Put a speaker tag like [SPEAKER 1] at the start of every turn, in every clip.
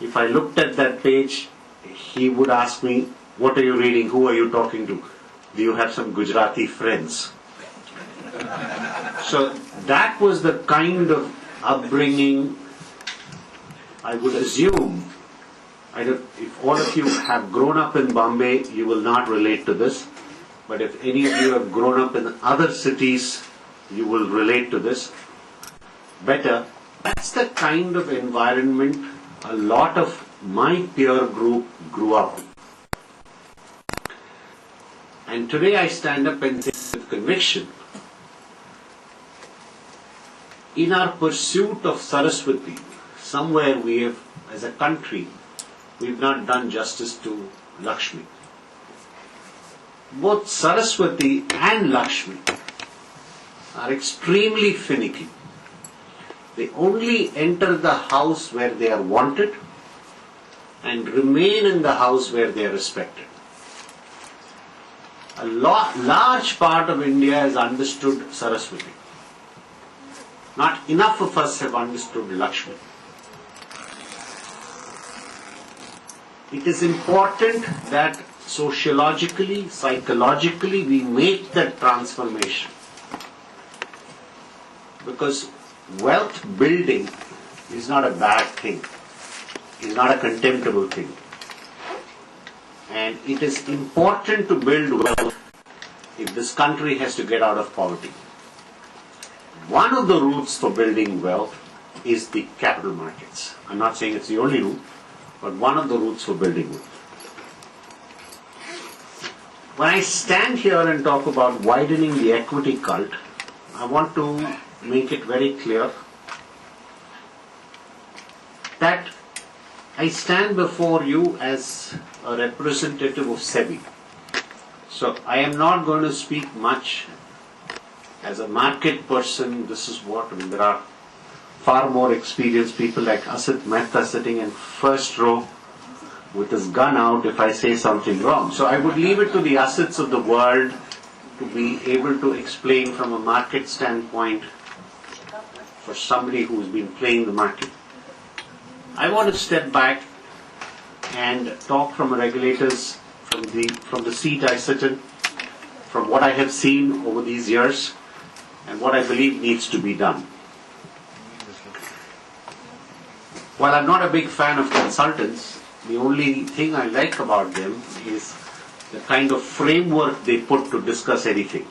[SPEAKER 1] If I looked at that page, he would ask me, what are you reading? Who are you talking to? Do you have some Gujarati friends? So that was the kind of upbringing I would assume. If all of you have grown up in Bombay, you will not relate to this. But if any of you have grown up in other cities, you will relate to this better. That's the kind of environment a lot of my peer group grew up in. And today I stand up and say with conviction, in our pursuit of Saraswati, somewhere we have, as a country, we've not done justice to Lakshmi. Both Saraswati and Lakshmi are extremely finicky. They only enter the house where they are wanted and remain in the house where they are respected. A large part of India has understood Saraswati. Not enough of us have understood Lakshmi. It is important that sociologically, psychologically, we make that transformation. Because wealth building is not a bad thing. It's not a contemptible thing. And it is important to build wealth if this country has to get out of poverty. One of the routes for building wealth is the capital markets. I'm not saying it's the only route, but one of the routes for building wealth. When I stand here and talk about widening the equity cult, I want to make it very clear that I stand before you as a representative of SEBI. So I am not going to speak much as a market person. This is what, there are far more experienced people like Asit Mehta sitting in first row with his gun out if I say something wrong. So I would leave it to the Asits of the world to be able to explain from a market standpoint for somebody who's been playing the market. I want to step back and talk from a regulator's, from the seat I sit in, from what I have seen over these years, and what I believe needs to be done. While I'm not a big fan of consultants, the only thing I like about them is the kind of framework they put to discuss anything.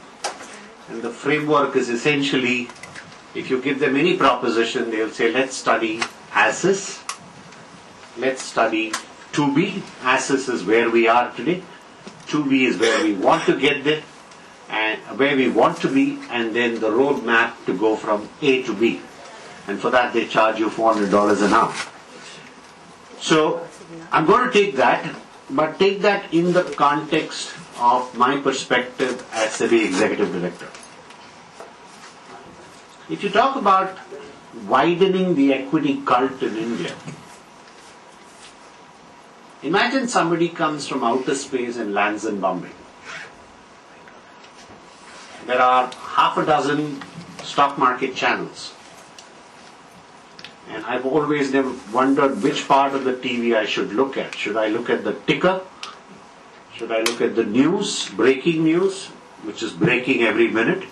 [SPEAKER 1] And the framework is essentially, if you give them any proposition, they'll say, let's study as is, let's study to be. As is where we are today, to be is where we want to get there, and where we want to be, and then the roadmap to go from A to B. And for that they charge you $400 an hour. So I'm going to take that, but take that in the context of my perspective as SEBI Executive Director. If you talk about widening the equity cult in India, imagine somebody comes from outer space and lands in Bombay. There are half a dozen stock market channels. And I've always never wondered which part of the TV I should look at. Should I look at the ticker? Should I look at the news, breaking news, which is breaking every minute?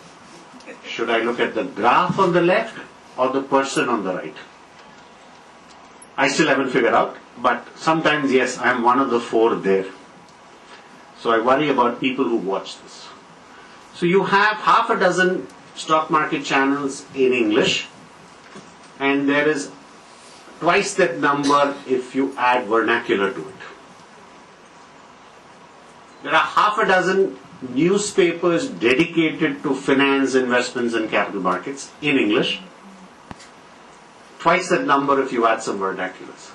[SPEAKER 1] Should I look at the graph on the left or the person on the right? I still haven't figured out, but sometimes, yes, I'm one of the four there. So I worry about people who watch this. So you have half a dozen stock market channels in English, and there is twice that number if you add vernacular to it. There are half a dozen newspapers dedicated to finance, investments and capital markets in English. Twice that number if you add some vernaculars.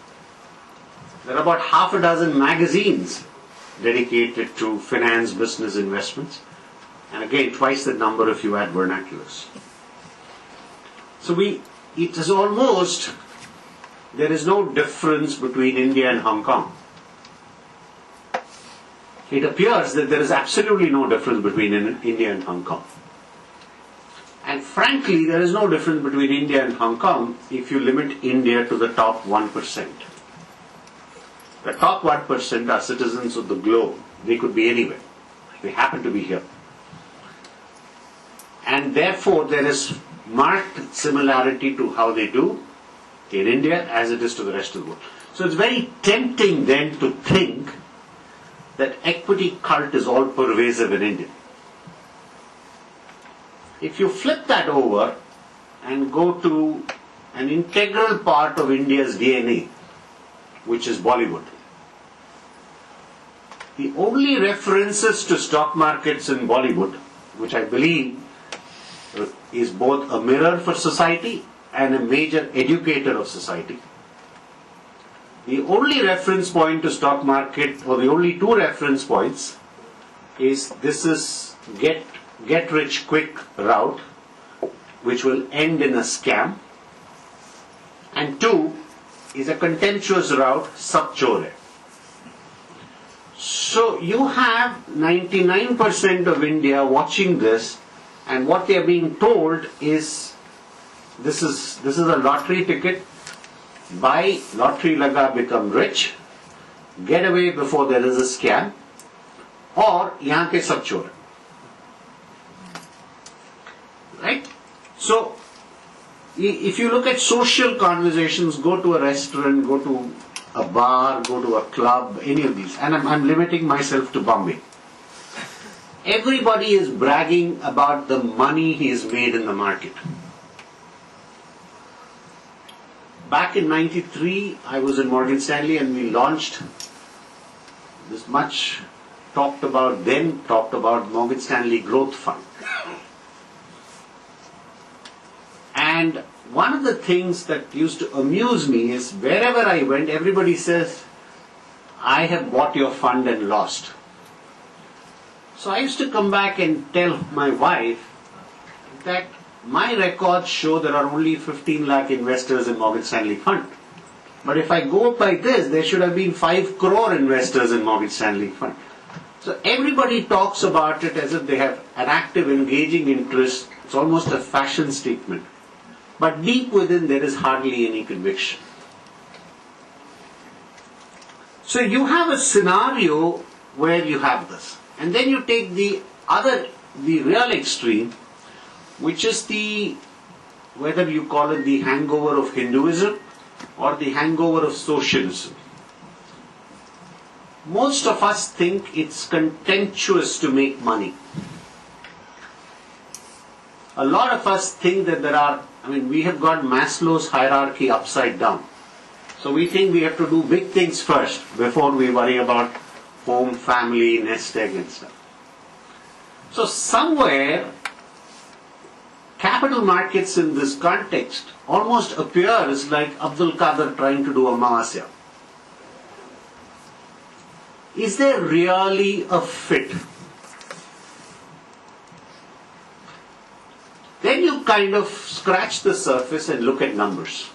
[SPEAKER 1] There are about half a dozen magazines dedicated to finance, business, investments. And again, twice that number if you add vernaculars. So it is almost, there is no difference between India and Hong Kong. It appears that there is absolutely no difference between India and Hong Kong. And frankly, there is no difference between India and Hong Kong if you limit India to the top 1%. The top 1% are citizens of the globe. They could be anywhere. They happen to be here. And therefore there is marked similarity to how they do in India as it is to the rest of the world. So it's very tempting then to think that equity cult is all pervasive in India. If you flip that over and go to an integral part of India's DNA, which is Bollywood, the only references to stock markets in Bollywood, which I believe is both a mirror for society and a major educator of society, the only reference point to stock market, or the only two reference points, is this is get rich quick route, which will end in a scam, and two is a contemptuous route, sab chor hai. So you have 99% of India watching this, and what they are being told is this is a lottery ticket. Buy, lottery laga, become rich, get away before there is a scam, or yahan ke sab chor. Right? So if you look at social conversations, go to a restaurant, go to a bar, go to a club, any of these, and I'm limiting myself to Bombay. Everybody is bragging about the money he has made in the market. Back in '93, I was in Morgan Stanley and we launched this much talked about Morgan Stanley Growth Fund. And one of the things that used to amuse me is wherever I went, everybody says, I have bought your fund and lost. So I used to come back and tell my wife that my records show there are only 15 lakh investors in Morgan Stanley fund. But if I go by this, there should have been 5 crore investors in Morgan Stanley fund. So everybody talks about it as if they have an active, engaging interest. It's almost a fashion statement. But deep within there is hardly any conviction. So you have a scenario where you have this. And then you take the real extreme, which is whether you call it the hangover of Hinduism or the hangover of socialism. Most of us think it's contemptuous to make money. A lot of us think that we have got Maslow's hierarchy upside down. So we think we have to do big things first before we worry about home, family, nest egg and stuff. So somewhere, capital markets in this context almost appears like Abdul Qadir trying to do Amavasya. Is there really a fit? Then you kind of scratch the surface and look at numbers.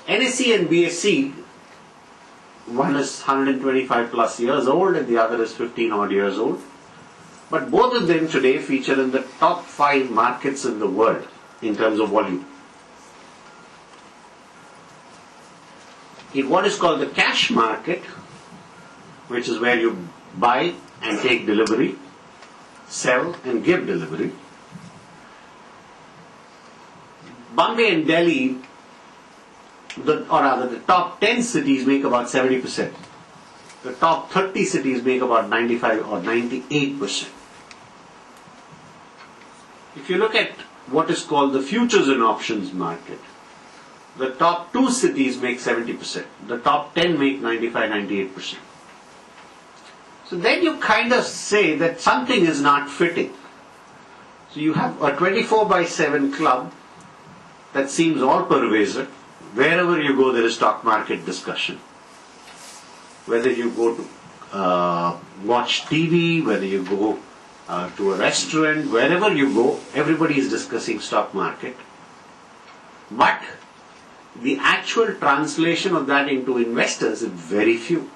[SPEAKER 1] NSE and BSE, one is 125 plus years old and the other is 15 odd years old. But both of them today feature in the top 5 markets in the world in terms of volume. In what is called the cash market, which is where you buy and take delivery, sell and give delivery, Bombay and Delhi, the top 10 cities make about 70%. The top 30 cities make about 95 or 98%. If you look at what is called the futures and options market, the top 2 cities make 70%. The top 10 make 95, 98%. So then you kind of say that something is not fitting. So you have a 24/7 club that seems all pervasive. Wherever you go, there is stock market discussion. Whether you go to watch TV, whether you go to a restaurant, wherever you go, everybody is discussing stock market. But the actual translation of that into investors is very few.